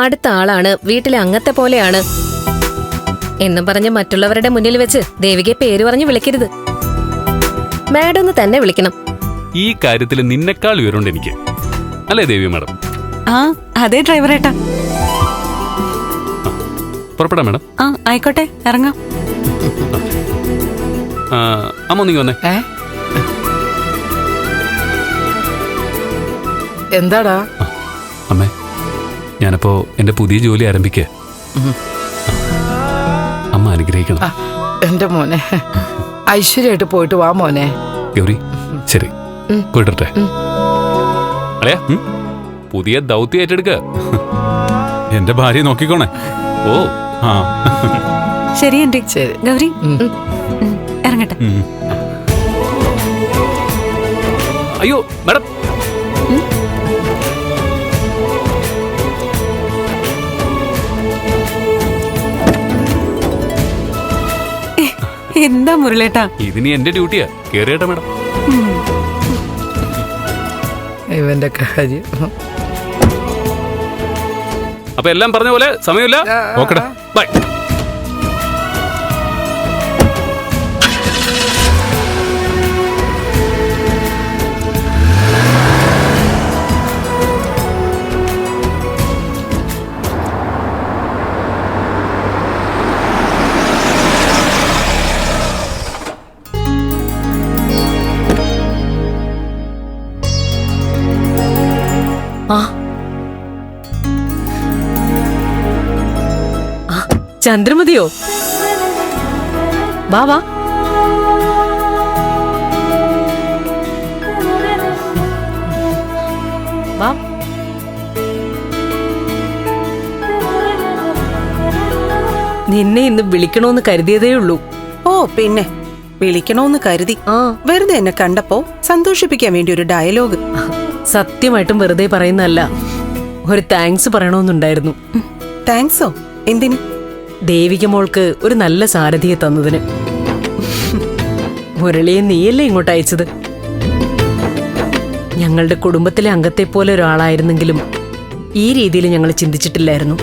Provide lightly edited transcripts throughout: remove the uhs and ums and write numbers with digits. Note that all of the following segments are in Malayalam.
അടുത്ത ആളാണ്, വീട്ടിലെ അംഗത്തെ പോലെയാണ് എന്നും പറഞ്ഞ് മറ്റുള്ളവരുടെ മുന്നിൽ വെച്ച് ദേവികയെ പേര് പറഞ്ഞ് വിളിക്കരുത്. മാഡം എന്ന് തന്നെ വിളിക്കണം. ഈ കാര്യത്തിൽ നിന്നെക്കാൾ വിവരമുണ്ട് എനിക്ക്, അല്ലേ ദേവി മാഡം? ആ അതെ ഡ്രൈവറേട്ടാ. പുറപ്പെടാം മാഡം. ആ ആയിക്കോട്ടെ, ഇറങ്ങാം. അമ്മ നീ വന്നേ. എന്താടാ? അമ്മേ, ഞാനപ്പോ എന്റെ പുതിയ ജോലി ആരംഭിക്കുക. അമ്മ അനുഗ്രഹിക്കണം. എന്റെ മോനെ, ഐശ്വര്യമായിട്ട് പോയിട്ട് വാ മോനെ. ഗൗരി, ശരി, പോയിട്ടെ. അളയാ, പുതിയ ദൗത്യം ഏറ്റെടുക്ക. എന്റെ ഭാര്യ നോക്കിക്കോണേ. ഓ ആ ശരി എന്റെ ശരി. ഗൗരി ഇറങ്ങട്ടെ. അയ്യോ മാഡം, എന്താ മുരളേട്ടാ? ഇതിനി എന്റെ ഡ്യൂട്ടിയാ. കേറിയട്ടെ മാഡം. ഇവന്റെ കാര്യം. അപ്പൊ എല്ലാം പറഞ്ഞ പോലെ സമയമില്ല. ഓക്കെടാ, ബൈ. ചന്ദ്രമതിയോ? വാ വാ. വാ. നിന്നെ ഇന്ന് വിളിക്കണോന്ന് കരുതിയതേ ഉള്ളൂ. ഓ പിന്നെ വിളിക്കണോന്ന് കരുതി. വെറുതെ എന്നെ കണ്ടപ്പോ സന്തോഷിപ്പിക്കാൻ വേണ്ടി ഒരു ഡയലോഗ്. സത്യമായിട്ടും വെറുതെ പറയുന്നല്ല, ഒരു താങ്ക്സ് പറയണമെന്നുണ്ടായിരുന്നു. താങ്ക്സോ? എന്തിന്? ദേവിക മോൾക്ക് ഒരു നല്ല സാരഥിയെ തന്നതിന്. മുരളിയെ നീയല്ലേ ഇങ്ങോട്ട് അയച്ചത്? ഞങ്ങളുടെ കുടുംബത്തിലെ അംഗത്തെ പോലെ ഒരാളായിരുന്നെങ്കിലും ഈ രീതിയിൽ ഞങ്ങൾ ചിന്തിച്ചിട്ടില്ലായിരുന്നു.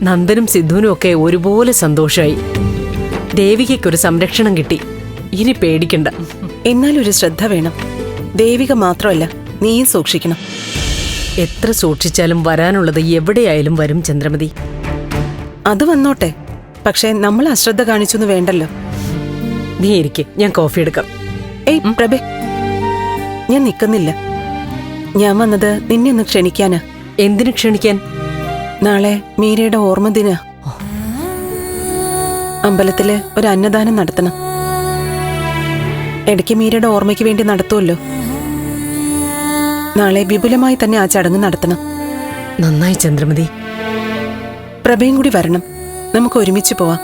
നന്ദനും സിദ്ധുവിനും ഒക്കെ ഒരുപോലെ സന്തോഷമായി. ദേവികയ്ക്കൊരു സംരക്ഷണം കിട്ടി. ഇനി പേടിക്കണ്ട. എന്നാലൊരു ശ്രദ്ധ വേണം. ദേവിക മാത്രമല്ല, നീയും സൂക്ഷിക്കണം. എത്ര സൂക്ഷിച്ചാലും വരാനുള്ളത് എവിടെയായാലും വരും ചന്ദ്രമതി. അത് വന്നോട്ടെ, പക്ഷെ നമ്മൾ അശ്രദ്ധ കാണിച്ചൊന്നു വേണ്ടല്ലോ. നീ ഇരിക്കെ, ഞാൻ കോഫി എടുക്കാം. ഏയ് പ്രഭേ, ഞാൻ നിക്കുന്നില്ല. ഞാൻ വന്നത് നിന്നെ ഒന്ന് ക്ഷണിക്കാനാ. എന്തിനു ക്ഷണിക്കാൻ? നാളെ മീരയുടെ ഓർമ്മ ദിന. അമ്പലത്തില് ഒരു അന്നദാനം നടത്തണം. ഇടയ്ക്ക് മീരയുടെ ഓർമ്മയ്ക്ക് വേണ്ടി നടത്തുമല്ലോ. നാളെ വിപുലമായി തന്നെ ആ ചടങ്ങ് നടത്തണം. നന്നായി ചന്ദ്രമതി. പ്രഭയും കൂടി വരണം. നമുക്ക് ഒരുമിച്ച് പോവാം.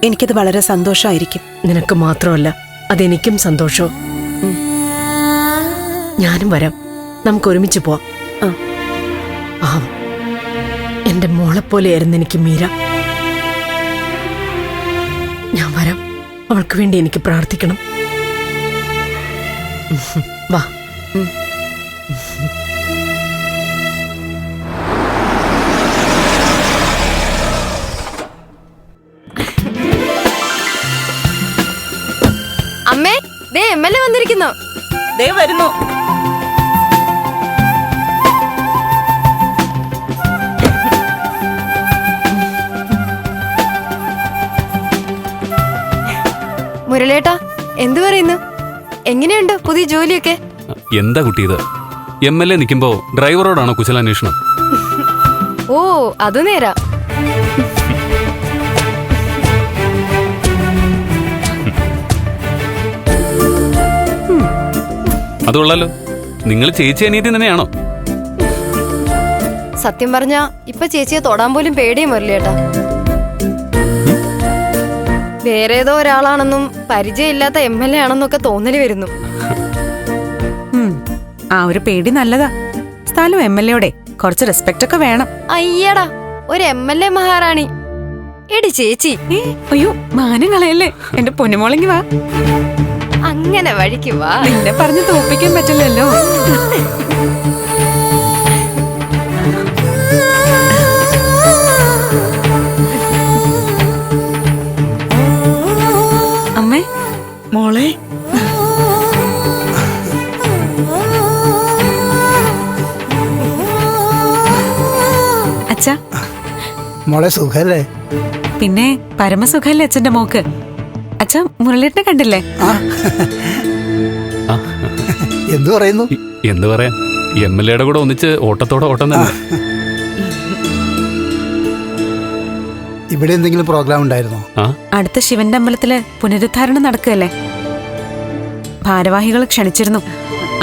എനിക്കത് വളരെ സന്തോഷമായിരിക്കും. നിനക്ക് മാത്രമല്ല, അതെനിക്കും സന്തോഷവും. ഞാനും വരാം. നമുക്ക് ഒരുമിച്ച് പോവാം. ആ, എന്റെ മോളെപ്പോലെയായിരുന്നു എനിക്ക് മീര. ഞാൻ വരാം. അവൾക്ക് വേണ്ടി എനിക്ക് പ്രാർത്ഥിക്കണം. വാ. അമ്മേ, ദേ എംഎൽഎ വന്നിരിക്കുന്നു. ദേ വരുന്നു. മുരളേട്ടാ, എന്തു പറയുന്നു? എങ്ങനെയുണ്ട് പുതിയ ജോലിയൊക്കെ? എന്താ കുട്ടി ഇത്? MLA നിൽക്കുമ്പോ ഡ്രൈവറോടാണോ കുശലാന്വേഷണം? ഓ, അത് നേരാ. അതുകൊള്ളാലോ. നിങ്ങൾ ചേച്ചി അനിയത്തി തന്നെയാണോ? സത്യം പറഞ്ഞാ ഇപ്പൊ ചേച്ചിയെ തൊടാൻ പോലും പേടിയാ മുരളിയേട്ടാ. വേറെ ഏതോ ഒരാളാണെന്നും പരിചയമില്ലാത്ത MLA ആണെന്നൊക്കെ തോന്നല് വരുന്നു. ആ ഒരു പേടി നല്ലതാ. സ്ഥലം MLA കുറച്ച് റെസ്പെക്ട് ഒക്കെ വേണം. അയ്യടാ, ഒരു MLA മഹാറാണി. എടി ചേച്ചി. അയ്യോ, മാനം കളയല്ലേ എന്റെ പൊന്നുമോളെങ്കി വാ. അങ്ങനെ വഴിക്ക് വാ. നിന്നെ പറഞ്ഞ് തോപ്പിക്കാൻ പറ്റില്ലല്ലോ. അച്ഛ മോളെ സുഖല്ലേ? പിന്നെ പരമസുഖല്ലേ അച്ഛന്റെ മോക്ക്? അച്ഛ മുരളീട്ടനെ കണ്ടില്ലേ? എന്തു പറയുന്നു? എന്ത് പറയാ, MLA യുടെ കൂടെ ഒന്നിച്ച് ഓട്ടത്തോടെ ഓട്ടം തന്നെ. ഇവിടെ എന്തെങ്കിലും പ്രോഗ്രാം ഉണ്ടായിരുന്നോ? അടുത്ത ശിവന്റെ അമ്പലത്തില് പുനരുദ്ധാരണം നടക്കുകയല്ലേ? ഭാരവാഹികൾ ക്ഷണിച്ചിരുന്നു.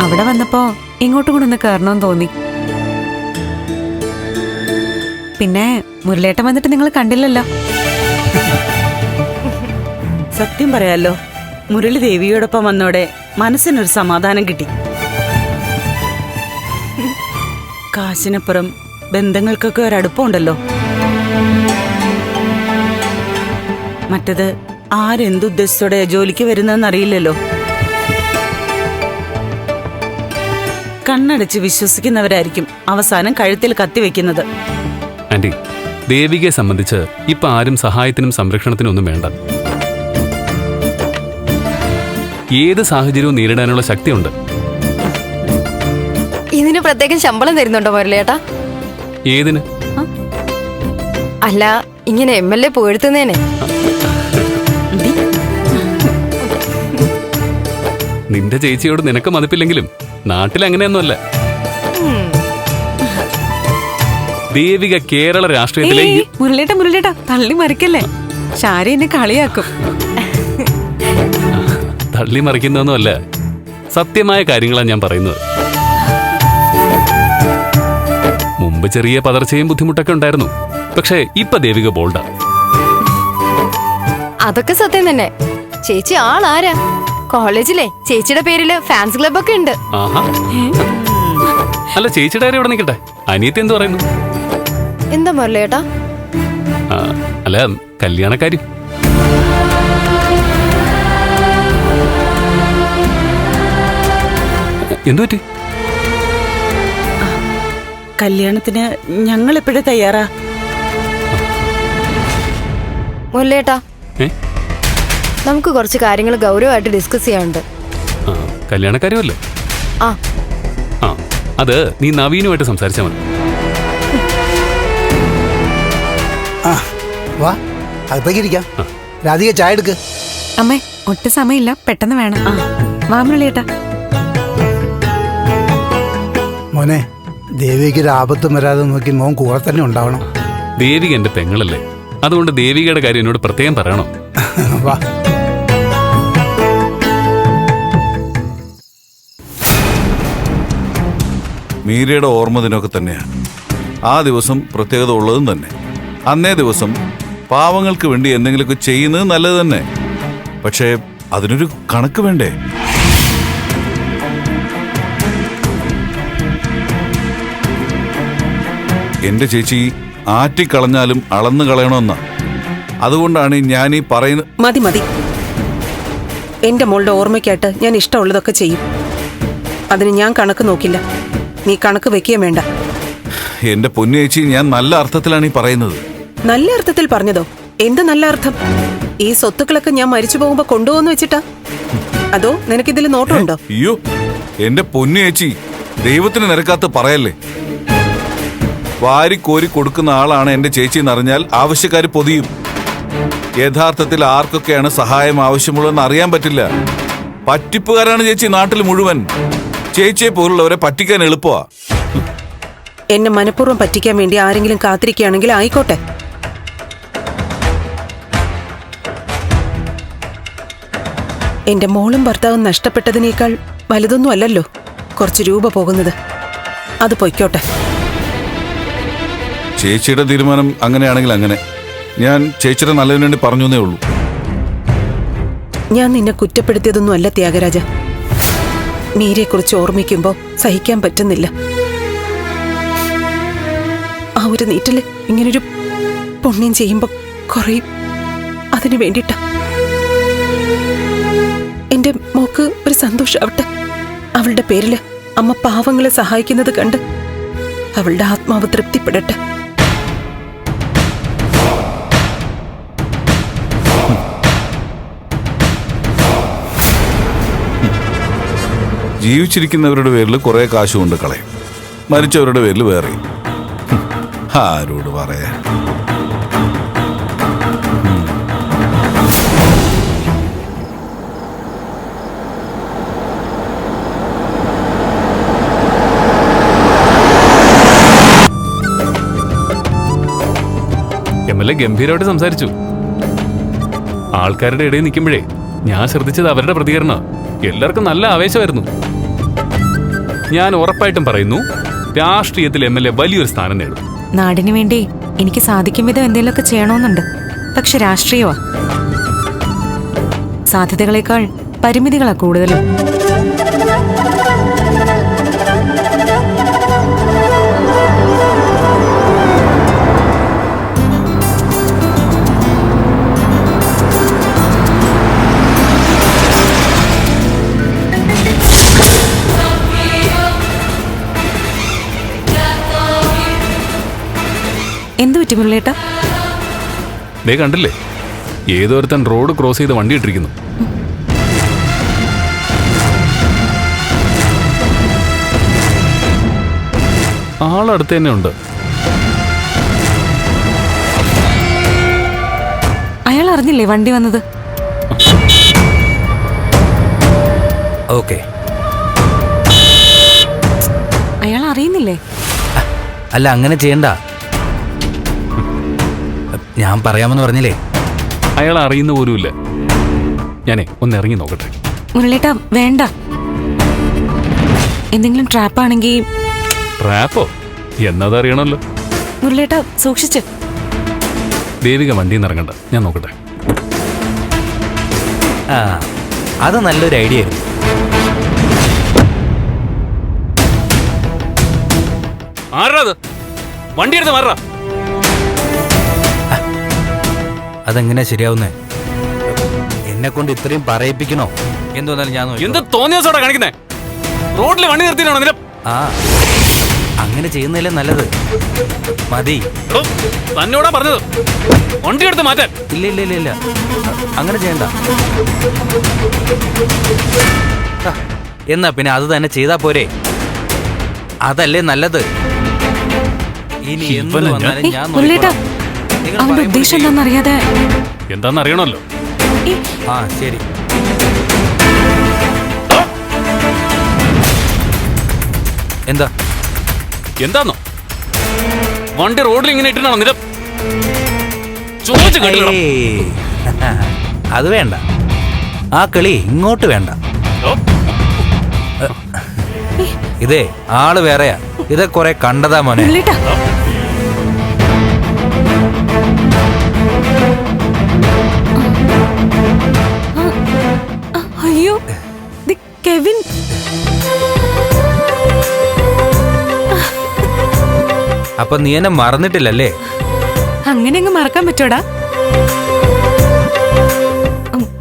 അവിടെ വന്നപ്പോ ഇങ്ങോട്ട് കൊണ്ടൊന്ന് കയറണമെന്ന് തോന്നി. പിന്നെ മുരളേട്ടൻ വന്നിട്ട് നിങ്ങൾ കണ്ടില്ലല്ലോ. സത്യം പറയാലോ, മുരളി ദേവിയോടൊപ്പം വന്നോടെ മനസ്സിനൊരു സമാധാനം കിട്ടി. കാശിനപ്പുറം ബന്ധങ്ങൾക്കൊക്കെ ഒരടുപ്പമുണ്ടല്ലോ. മറ്റത് ആരെന്തുദ്ദേശത്തോടെ ജോലിക്ക് വരുന്നതെന്ന് അറിയില്ലല്ലോ. കണ്ണടച്ച് വിശ്വസിക്കുന്നവരായിരിക്കും അവസാനം കഴുത്തിൽ കത്തിവെക്കുന്നത്. ആന്റി, ദേവികയെ സംബന്ധിച്ച് ഇപ്പൊ ആരും സഹായത്തിനും സംരക്ഷണത്തിനും ഒന്നും വേണ്ട. ഏത് സാഹചര്യവും നേരിടാനുള്ള ശക്തിയുണ്ട്. ഇതിന് പ്രത്യേകം ശമ്പളം തരുന്നുണ്ടോ മുരളിയേട്ടാ? ഏതിന്? അല്ല, ഇങ്ങനെ MLA പുകഴ്ത്തുന്നേനെ. നിന്റെ ചേച്ചിയോട് നിനക്ക് മതിപ്പില്ലെങ്കിലും നാട്ടിൽ അങ്ങനെയൊന്നുമല്ല. ദേവിക കേരള രാഷ്ട്രീയത്തിലെ മുരളേട്ട തള്ളി മറിക്കല്ലേ, ഷാരി എന്നെ കളിയാക്കും. തള്ളി മറിക്കുന്നൊന്നുമല്ല, സത്യമായ കാര്യങ്ങളാണ് ഞാൻ പറയുന്നത്. മുമ്പ് ചെറിയ പതർച്ചയും ബുദ്ധിമുട്ടൊക്കെ ഉണ്ടായിരുന്നു. പക്ഷേ ഇപ്പൊ ദേവിക ബോൾഡാ. അതൊക്കെ സത്യം തന്നെ. ചേച്ചി ആളാരാ? കോളേജിലെ ചേച്ചിയുടെ പേരില് ഫാൻസ് ക്ലബ് ഒക്കെ ഉണ്ട്. ആഹാ. അല്ല, ചേച്ചിയുടെ കാര്യം ഇവിടെ നിൽക്കട്ടെ, അനിയത്തി എന്ത് പറയുന്നു? എന്താ മുരളിയേട്ടാ? അല്ല, കല്യാണക്കാര്യം. എന്തു പറ്റി? കല്യാണത്തിന് ഞങ്ങൾ എപ്പോഴും തയ്യാറാ. മുരളിയേട്ടാ, നമുക്ക് കുറച്ച് കാര്യങ്ങൾ ഗൗരവമായിട്ട് ഡിസ്കസ് ചെയ്യാനുണ്ട്. കല്യാണക്കാരുമല്ലേ? ആ ആ അത് നീ നവീനുമായിട്ട് സംസാരിച്ചാൽ മതി. വാ, അകത്തേക്ക് ഇരിക്കാം. രാധിക, ചായ എടുക്ക്. അമ്മേ, ഒട്ടും സമയമില്ല, പെട്ടെന്ന് വേണം. വാ മുരളിയേട്ടാ. മോനെ, ദേവിക്ക് ഒരു ആപത്തും വരാതെ നോക്കി മോൻ കൂടെ തന്നെ ഉണ്ടാവണം. ദേവിക എന്റെ പെങ്ങളല്ലേ, അതുകൊണ്ട് ദേവികയുടെ കാര്യം എന്നോട് പ്രത്യേകം പറയണോ? വാ. മീരയുടെ ഓർമ്മ ദിനമൊക്കെ തന്നെയാണ്. ആ ദിവസം പ്രത്യേകത ഉള്ളതും തന്നെ. അന്നേ ദിവസം പാവങ്ങൾക്ക് വേണ്ടി എന്തെങ്കിലുമൊക്കെ ചെയ്യുന്നത് നല്ലത് തന്നെ. പക്ഷേ അതിനൊരു കണക്ക് വേണ്ടേ? എന്റെ ചേച്ചി ആറ്റിക്കളഞ്ഞാലും അളന്നു കളയണമെന്ന. അതുകൊണ്ടാണ് ഞാൻ ഈ പറയുന്നത്. മതി മതി. എന്റെ മോളുടെ ഓർമ്മയ്ക്കായിട്ട് ഞാൻ ഇഷ്ടമുള്ളതൊക്കെ ചെയ്യും. അതിന് ഞാൻ കണക്ക് നോക്കില്ല. നീ കണക്ക് വെക്കുകയും വേണ്ട. എന്റെ പൊന്നു ചേച്ചി, ഞാൻ നല്ല അർത്ഥത്തിലാണ് ഈ പറയുന്നത്. നല്ല അർത്ഥത്തിൽ പറഞ്ഞതോ? എന്ത് നല്ല അർത്ഥം? ഈ സ്വത്തുക്കളൊക്കെ ഞാൻ മരിച്ചു പോകുമ്പോ കൊണ്ടുപോകുന്നു വെച്ചിട്ടാ? അതോ നിനക്കിതിൽ നോട്ടമുണ്ടോ? അയ്യോ, എന്റെ പൊന്നു ചേച്ചി, ദൈവത്തിന് നിരക്കാത്ത പറയല്ലേ. വാരിക്കോരി കൊടുക്കുന്ന ആളാണ് എന്റെ ചേച്ചി എന്നറിഞ്ഞാൽ ആവശ്യക്കാര് പൊതിയും. യഥാർത്ഥത്തിൽ ആർക്കൊക്കെയാണ് സഹായം ആവശ്യമുള്ളതെന്ന് അറിയാൻ പറ്റില്ല. പറ്റിപ്പുകാരാണ് ചേച്ചി നാട്ടിൽ മുഴുവൻ. ചേച്ചിയെ പോലുള്ളവരെ പറ്റിക്കാൻ എളുപ്പമാ. എന്നെ മനഃപൂർവ്വം പറ്റിക്കാൻ വേണ്ടി ആരെങ്കിലും കാത്തിരിക്കുകയാണെങ്കിൽ ആയിക്കോട്ടെ. എന്റെ മോളും ഭർത്താവും നഷ്ടപ്പെട്ടതിനേക്കാൾ വലുതൊന്നും അല്ലല്ലോ കുറച്ച് രൂപ പോകുന്നത്. അത് പൊയ്ക്കോട്ടെ. ചേച്ചിയുടെ തീരുമാനം അങ്ങനെയാണെങ്കിൽ അങ്ങനെ. ഞാൻ ചേച്ചിയുടെ നല്ലതിനു വേണ്ടി പറഞ്ഞേ ഉള്ളൂ. ഞാൻ നിന്നെ കുറ്റപ്പെടുത്തിയതൊന്നും അല്ല ത്യാഗരാജ. മീരയെക്കുറിച്ച് ഓർമ്മിക്കുമ്പോ സഹിക്കാൻ പറ്റുന്നില്ല. ആ ഒരു നീറ്റില് ഇങ്ങനൊരു പുണ്യം ചെയ്യുമ്പോ കുറയും. അതിനു വേണ്ടിട്ടാ. എന്റെ മോക്ക് ഒരു സന്തോഷാവട്ടെ. അവളുടെ പേരില് അമ്മ പാവങ്ങളെ സഹായിക്കുന്നത് കണ്ട് അവളുടെ ആത്മാവ് തൃപ്തിപ്പെടട്ടെ. ജീവിച്ചിരിക്കുന്നവരുടെ പേരിൽ കുറെ കാശ് കൊണ്ട് കളയും, മരിച്ചവരുടെ പേരിൽ വേറെ. ആരോട് പറയാ? MLA ഗംഭീരമായിട്ട് സംസാരിച്ചു. ആൾക്കാരുടെ ഇടയിൽ നിൽക്കുമ്പോഴേ ഞാൻ ശ്രദ്ധിച്ചത് അവരുടെ പ്രതികരണം എല്ലാവർക്കും നല്ല ആവേശമായിരുന്നു. ഞാൻ ഉറപ്പായിട്ടും പറയുന്നു, രാഷ്ട്രീയത്തിൽ MLA വലിയൊരു സ്ഥാനം നേടും. നാടിനു വേണ്ടി എനിക്ക് സാധിക്കും വിധം എന്തെങ്കിലുമൊക്കെ ചെയ്യണമെന്നുണ്ട്. പക്ഷെ രാഷ്ട്രീയമാ, സാധ്യതകളേക്കാൾ പരിമിതികളാ കൂടുതലും. എന്തു പറ്റി മുരളേട്ടാ? ദേ കണ്ടില്ലേ, ഏതൊരുത്തൻ റോഡ് ക്രോസ് ചെയ്ത് വണ്ടി ഇട്ടിരിക്കുന്നു. ആളടുത്ത് തന്നെ ഉണ്ട്. അയാൾ അറിഞ്ഞില്ലേ വണ്ടി വന്നത്? ഓക്കെ, അയാൾ അറിയുന്നില്ലേ? അല്ല അങ്ങനെ ചെയ്യണ്ട, ഞാൻ പറയാമെന്ന് പറഞ്ഞില്ലേ. അയാൾ അറിയുന്ന പോലുമില്ല. ഞാനേ ഒന്ന് ഇറങ്ങി നോക്കട്ടെ. മുരളേട്ടാ വേണ്ട, എന്തെങ്കിലും ട്രാപ്പാണെങ്കിൽ. ട്രാപ്പോ? എന്നതറിയണമല്ലോ. മുരളേട്ടാ സൂക്ഷിച്ച്. ദേവിക വണ്ടിയിൽ നിന്ന് ഇറങ്ങണ്ട, ഞാൻ നോക്കട്ടെ. ആ, അത് നല്ലൊരു ഐഡിയ ആയിരുന്നു. ആരാത്? വണ്ടി എടുത്ത് മാറാ. അതെങ്ങനെയാ ശരിയാവുന്നേ? എന്നെ കൊണ്ട് ഇത്രയും പറയിപ്പിക്കണോ? എന്തുവന്നാലും ഞാൻ എന്ത് തോന്നിയ ദിവസോടെ കാണിക്കുന്നേ? റോഡിൽ വണ്ടി നിർത്തിയിട്ടാണോ നിന്റെ? ആ, അങ്ങനെ ചെയ്യുന്നില്ലേ നല്ലത്. മതി. തന്നോടാ പറഞ്ഞത് വണ്ടി എടുത്ത് മാറ്റാൻ. ഇല്ല ഇല്ല ഇല്ല ഇല്ല, അങ്ങനെ ചെയ്യണ്ട. എന്നാ പിന്നെ അത് തന്നെ ചെയ്താ പോരെ? അതല്ലേ നല്ലത്. ഇനി എന്ത് വന്നാലും ഞാൻ മുരളേട്ടാ, അവന്റെ ഉദ്ദേശം എന്താണെന്നറിയാതെ. എന്താണെന്നറിയണമല്ലോ. ആ ശരി. എന്താ എന്താന്നോ? വണ്ടി റോഡിൽ ഇങ്ങനെ ഇട്ടിട്ടാണോ നില? ചോദിച്ചു കേട്ടോ. അത് വേണ്ട, ആ കളി ഇങ്ങോട്ട് വേണ്ട. ഇതേ ആള് വേറെയാ, ഇത് കൊറേ കണ്ടതാ മോനെ. അയ്യോ കെവിൻ, അപ്പൊ നീ എന്നെ മറന്നിട്ടില്ലല്ലേ? അങ്ങനെ അങ്ങ് മറക്കാൻ പറ്റോടാ?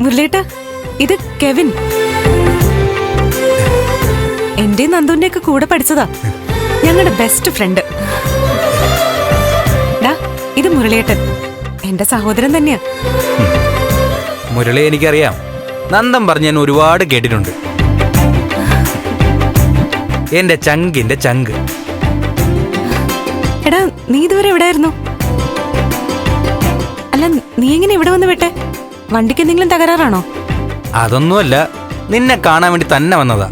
മുരളേട്ടാ, ഇത് കെവിൻ, എന്റെ നന്ദുവിന്റെ ഒക്കെ കൂടെ പഠിച്ചതാ, ഞങ്ങളുടെ ബെസ്റ്റ് ഫ്രണ്ട്. ഇത് മുരളിയേട്ടൻ, എന്റെ സഹോദരൻ തന്നെയാ. മുരളി എനിക്കറിയാം, നന്ദൻ പറഞ്ഞ് ഞാൻ ഒരുപാട് കേട്ടിട്ടുണ്ട്. എന്റെ ചങ്കിന്റെ ചങ്ക്. എടാ, നീ ഇതുവരെ എവിടെയായിരുന്നു? അല്ല, നീ എങ്ങനെ ഇവിടെ വന്ന് വിട്ടെ? വണ്ടിക്ക് എന്തെങ്കിലും തകരാറാണോ? അതൊന്നുമല്ല, നിന്നെ കാണാൻ വേണ്ടി തന്നെ വന്നതാ.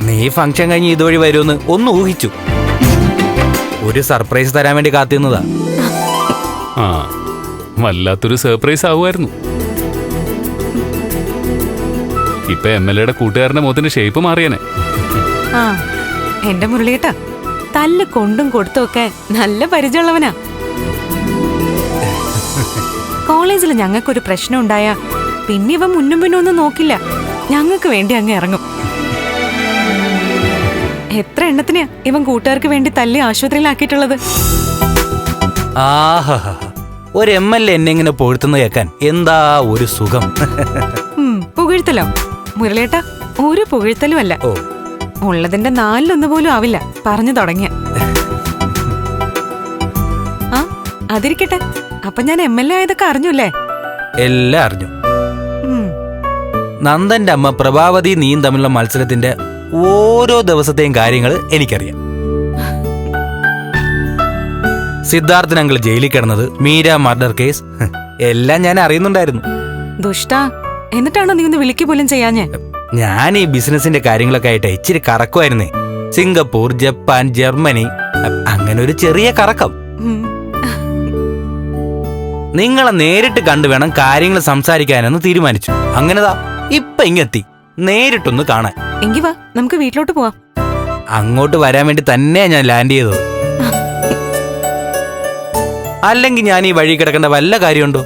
നീ ഫംഗ്ഷൻ കഴിഞ്ഞ് ഇതുവഴി വരുമെന്ന് ഒന്ന് ഊഹിച്ചു. ഒരു സർപ്രൈസ് തരാൻ വേണ്ടി കാത്തിരുന്നതാ. ആ, വല്ലാത്തൊരു സർപ്രൈസ് ആവുമായിരുന്നു. ഇപ്പൊ MLAയുടെ കൂട്ടുകാരന്റെ മുഖത്തിന്റെ ഷേപ്പ് മാറിയനെ. ആ, എന്റെ മുരളിയേട്ടാ, തല്ല് കൊണ്ടും കൊടുത്തുമൊക്കെ നല്ല പരിചയമുള്ളവനാ. കോളേജിൽ ഞങ്ങൾക്കൊരു പ്രശ്നം ഉണ്ടായാ പിന്നെ ഇവ മുന്നും പിന്നും ഒന്നും നോക്കില്ല, ഞങ്ങൾക്ക് വേണ്ടി അങ്ങ് ഇറങ്ങും. എത്ര എണ്ണത്തിനാ ഇവൻ കൂട്ടുകാർക്ക് വേണ്ടി തല്ലി ആശുപത്രിയിലാക്കിയിട്ടുള്ളത്. ആഹാ, ഒരു MLA എന്നെ ഇങ്ങനെ പൊഴുത്തുന്ന കേൾക്കാൻ എന്താ ഒരു സുഖം. പുകഴ്ത്തലോ? മുരളിയേട്ടാ, ഒരു പുകഴ്ത്തലും അല്ല. ഓ, ഉള്ളതിന്റെ 4 പോലും ആവില്ല പറഞ്ഞു തുടങ്ങിയ. ആ, അതിരിക്കട്ടെ, അപ്പൊ ഞാൻ MLA ആയതൊക്കെ അറിഞ്ഞൂല്ലേ? എല്ലാം അറിഞ്ഞു. നന്ദന്റെ അമ്മ പ്രഭാവതി നീയും തമ്മിലുള്ള മത്സരത്തിന്റെ ഓരോ ദിവസത്തെയും കാര്യങ്ങൾ എനിക്കറിയാം. സിദ്ധാർത്ഥൻ അങ്കിൾ ജയിലിൽ കിടന്നത്, മീര മർഡർ കേസ്, എല്ലാം ഞാൻ അറിയുന്നുണ്ടായിരുന്നു. ദുഷ്ടാ, എന്നിട്ടാണോ നീ ഒന്ന് വിളിക്കുക പോലും ചെയ്യാഞ്ഞേ? ഞാൻ ഈ ബിസിനസിന്റെ കാര്യങ്ങളൊക്കെ ആയിട്ട് ഇച്ചിരി കറക്കുമായിരുന്നേ. സിംഗപ്പൂർ, ജപ്പാൻ, ജർമ്മനി, അങ്ങനെ ഒരു ചെറിയ കറക്കം. ഉം. നിങ്ങളെ നേരിട്ട് കണ്ടു വേണം കാര്യങ്ങൾ സംസാരിക്കാനെന്ന് തീരുമാനിച്ചു. അങ്ങനെതാ ഇപ്പൊ ഇങ്ങെത്തി, നേരിട്ടൊന്ന് കാണാൻ. എങ്കി വാ, നമുക്ക് വീട്ടിലോട്ട് പോവാം. അങ്ങോട്ട് വരാൻ വേണ്ടി തന്നെയാ ഞാൻ ലാൻഡ് ചെയ്തത്. അല്ലെങ്കിൽ ഞാൻ ഈ വഴി കിടക്കേണ്ട വല്ല കാര്യമുണ്ടോ?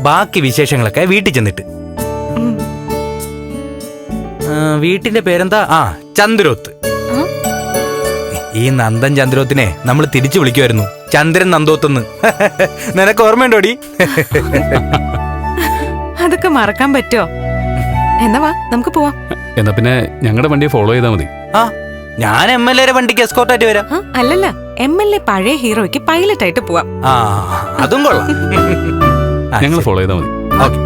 ബാക്കി വിശേഷങ്ങളൊക്കെ വീട്ടിൽ ചെന്നിട്ട്. വീട്ടിന്റെ പേരെന്താ? ചന്ദ്രോത്ത്. ഈ നന്ദൻ ചന്ദ്രോത്തിനെ നമ്മൾ തിരിച്ചു വിളിക്കുമായിരുന്നു ചന്ദ്രൻ നന്ദോത്തെന്ന്. നിനക്ക് ഓർമ്മയുണ്ടോടി? അതൊക്കെ മറക്കാൻ പറ്റുമോ? എന്നാ വാ, നമുക്ക് പോവാം. എന്നാ പിന്നെ ഞങ്ങളുടെ വണ്ടിയെ ഫോളോ ചെയ്താൽ മതി. ഞാൻ MLA വണ്ടിക്ക് എസ്കോർട്ടായിട്ട് വരാം. അല്ലല്ല, MLA പഴയ ഹീറോയ്ക്ക് പൈലറ്റ് ആയിട്ട് പോവാം. അതും കൊള്ളാം. ഞങ്ങൾ ഫോളോ ചെയ്താൽ മതി. ഓക്കെ.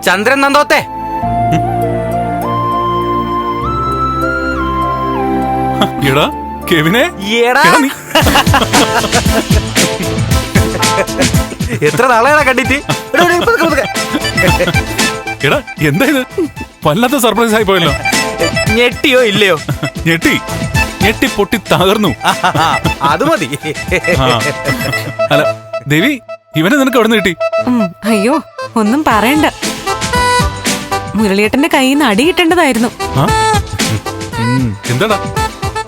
ചന്ദ്രൻ നന്ദോത്തെ, എടാ കെവിനെ, എത്ര നാളെയാണ് കണ്ടിട്ട്? എടാ എന്താ ഇത്? വല്ലാത്ത സർപ്രൈസ് ആയി പോയല്ലോ. ഞെട്ടിയോ ഇല്ലയോ? ഞെട്ടി പൊട്ടി തകർന്നു. അത് മതി. അല്ല ദേവി, ഇവനെ നിനക്ക് എവിടെ നിന്ന് കിട്ടി? അയ്യോ, ഒന്നും പറയണ്ട. മുരളിയേട്ടന്റെ കയ്യിൽ നിന്ന് അടി കിട്ടേണ്ടതായിരുന്നു. എന്താടാ?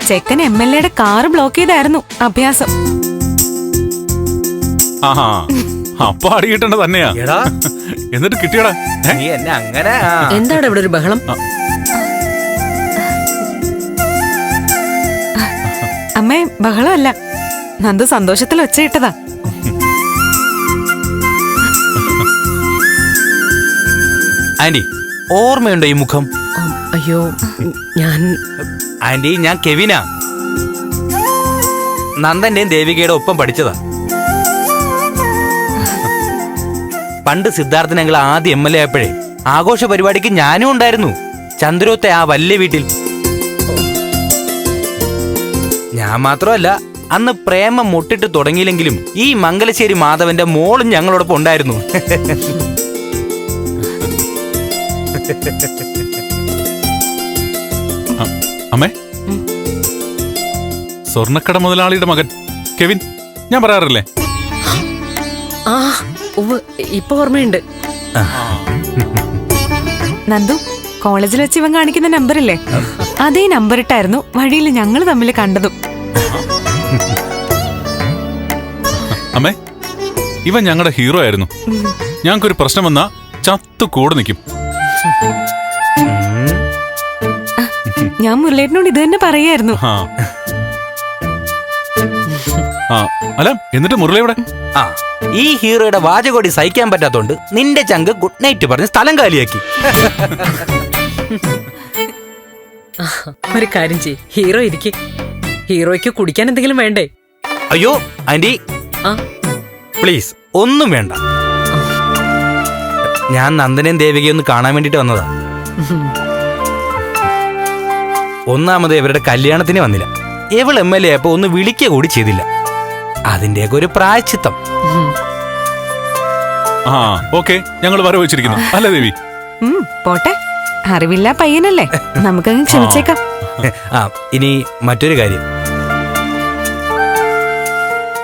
ചെക്കൻ MLA കാറ് ബ്ലോക്ക് ചെയ്തായിരുന്നു അഭ്യാസം. അപ്പൊ അടി കിട്ടേണ്ട തന്നെയാ. എന്നിട്ട് കിട്ടിയടാ? നീ എന്നെ അങ്ങനെ. എന്താണ് ഇവിടെ ഒരു ബഹളം? അമ്മേ, ബഹളമല്ല, നന്ദു സന്തോഷത്തിൽ ഒച്ചയിട്ടതാ. ആന്റി, ഓർമ്മയുണ്ടോ ഈ മുഖം? അയ്യോ, ആന്റി, ഞാൻ കെവിനാ. നന്ദന്റെയും ദേവികയുടെ ഒപ്പം പഠിച്ചതാ. പണ്ട് സിദ്ധാർത്ഥൻ ഞങ്ങൾ ആദ്യം MLA ആയപ്പോഴേ ആഘോഷ പരിപാടിക്ക് ഞാനും ഉണ്ടായിരുന്നു, ചന്ദ്രോത്തെ ആ വലിയ വീട്ടിൽ. ഞാൻ മാത്രമല്ല, അന്ന് പ്രേമം മുട്ടിട്ട് തുടങ്ങിയില്ലെങ്കിലും ഈ മംഗലശ്ശേരി മാധവന്റെ മോളും ഞങ്ങളോടൊപ്പം ഉണ്ടായിരുന്നു. അമ്മേ, സ്വർണ്ണക്കട മുതലാളിയുടെ മകൻ കെവിൻ, ഞാൻ പറയാറില്ലേ? ഇപ്പൊ ഓർമ്മയുണ്ട്. നന്ദു, കോളേജിൽ വെച്ച് ഇവൻ കാണിക്കുന്ന നമ്പറില്ലേ, അതേ നമ്പർ ഇട്ടായിരുന്നു വഴിയിൽ ഞങ്ങൾ തമ്മിൽ കണ്ടതും. അമ്മേ, ഇവൻ ഞങ്ങളുടെ ഹീറോ ആയിരുന്നു. ഞങ്ങൾക്കൊരു പ്രശ്നം വന്നാ ചത്തു കൂടെ നിൽക്കും. ഞാൻ മുരളിയേട്ടനോട് ഇത് തന്നെ പറയായിരുന്നു. അല്ല, എന്നിട്ട് മുരളി എവിടെ? ഈ ഹീറോയുടെ വാചകോടി സഹിക്കാൻ പറ്റാത്തോണ്ട് നിന്റെ ചങ്ക് ഗുഡ് നൈറ്റ് പറഞ്ഞ് സ്ഥലം കാലിയാക്കി. ഒരു കാര്യം ചെയ്യ്, ഹീറോ ഇരിക്കും. ഹീറോയ്ക്ക് കുടിക്കാൻ എന്തെങ്കിലും വേണ്ടേ? അയ്യോ ആന്റി, പ്ലീസ് ഒന്നും വേണ്ട. ഞാൻ നന്ദനെയും ദേവികയും ഒന്ന് കാണാൻ വേണ്ടിട്ട് വന്നതാ. ഒന്നാമത് ഇവരുടെ കല്യാണത്തിന് വന്നില്ല. ഇവൾ MLA ആയപ്പോ ഒന്ന് വിളിക്കുക കൂടി ചെയ്തില്ല. അതിന്റെയൊക്കെ ഒരു പ്രായശ്ചിത്തം. ഓക്കെ, ഞങ്ങൾ വരവച്ചിരിക്കുന്നു അല്ലേ ദേവി? പോട്ടെ, അറിവില്ല പയ്യനല്ലേ, നമുക്കങ്ങ് ക്ഷമിച്ചേക്കാം. ഇനി മറ്റൊരു കാര്യം,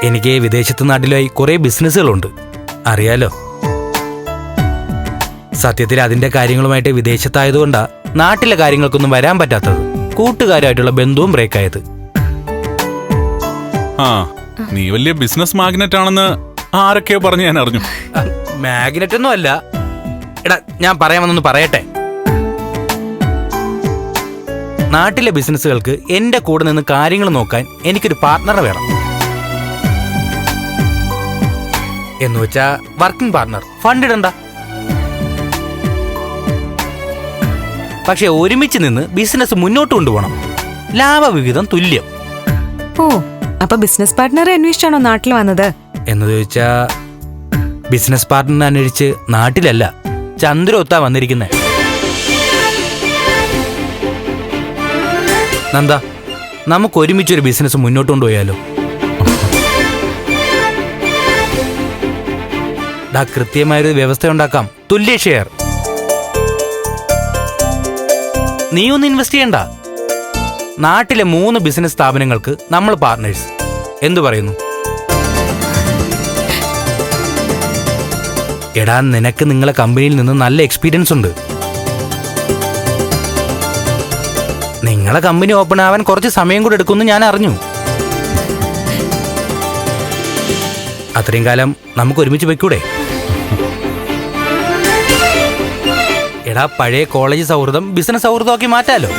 എനിക്ക് വിദേശത്ത് നാട്ടിലായി കുറെ ബിസിനസ്സുകളുണ്ട്, അറിയാലോ. സത്യത്തിൽ അതിന്റെ കാര്യങ്ങളുമായിട്ട് വിദേശത്തായതുകൊണ്ടാ നാട്ടിലെ കാര്യങ്ങൾക്കൊന്നും വരാൻ പറ്റാത്തത്. കൂട്ടുകാരായിട്ടുള്ള ബന്ധവും ബ്രേക്കായത്. നീ വലിയ ബിസിനസ് മാഗ്നറ്റ് ആണെന്ന് ആരൊക്കെയോ പറഞ്ഞു ഞാൻ അറിഞ്ഞു. മാഗ്നറ്റ് ഒന്നും അല്ല. എടാ, ഞാൻ പറയാമെന്നൊന്ന് പറയട്ടെ. നാട്ടിലെ ബിസിനസ്സുകൾക്ക് എന്റെ കൂടെ നിന്ന് കാര്യങ്ങൾ നോക്കാൻ എനിക്കൊരു പാർട്ട്ണറെ വേണം. എന്നുവെച്ചാ വർക്കിംഗ് പാർട്ട്ണർ, ഫണ്ട് ഇടണ്ട, പക്ഷെ ഒരുമിച്ച് നിന്ന് ബിസിനസ് മുന്നോട്ട് കൊണ്ടുപോകണം. ലാഭവിഹിതം തുല്യം. ഓ, അപ്പൊ ബിസിനസ് പാർട്ട്ണറെ അന്വേഷിച്ചാണോ നാട്ടിൽ വന്നത്? എന്ന് ചോദിച്ചാ ബിസിനസ് പാർട്ട്ണറിനെ അന്വേഷിച്ച് നാട്ടിലല്ല, ചന്ദ്രൊത്താ വന്നിരിക്കുന്നേ. നന്ദ, നമുക്ക് ഒരുമിച്ചൊരു ബിസിനസ് മുന്നോട്ട് കൊണ്ടുപോയാലോ? കൃത്യമായൊരു വ്യവസ്ഥ ഉണ്ടാക്കാം. തുല്യ ഷെയർ. നീ ഒന്ന് ഇൻവെസ്റ്റ് ചെയ്യണ്ട. നാട്ടിലെ 3 ബിസിനസ് സ്ഥാപനങ്ങൾക്ക് നമ്മൾ പാർട്ട്നേഴ്സ്. എന്തു പറയുന്നു? എടാ, നിനക്ക് നിങ്ങളെ കമ്പനിയിൽ നിന്ന് നല്ല എക്സ്പീരിയൻസ് ഉണ്ട്. നിങ്ങളെ കമ്പനി ഓപ്പൺ ആവാൻ കുറച്ച് സമയം കൂടെ എടുക്കുമെന്ന് ഞാൻ അറിഞ്ഞു. അത്രയും കാലം നമുക്ക് ഒരുമിച്ച് വെക്കൂടെ? എടാ, പഴയ കോളേജ് സൗഹൃദം ബിസിനസ് സൗഹൃദമാക്കി മാറ്റാലോ.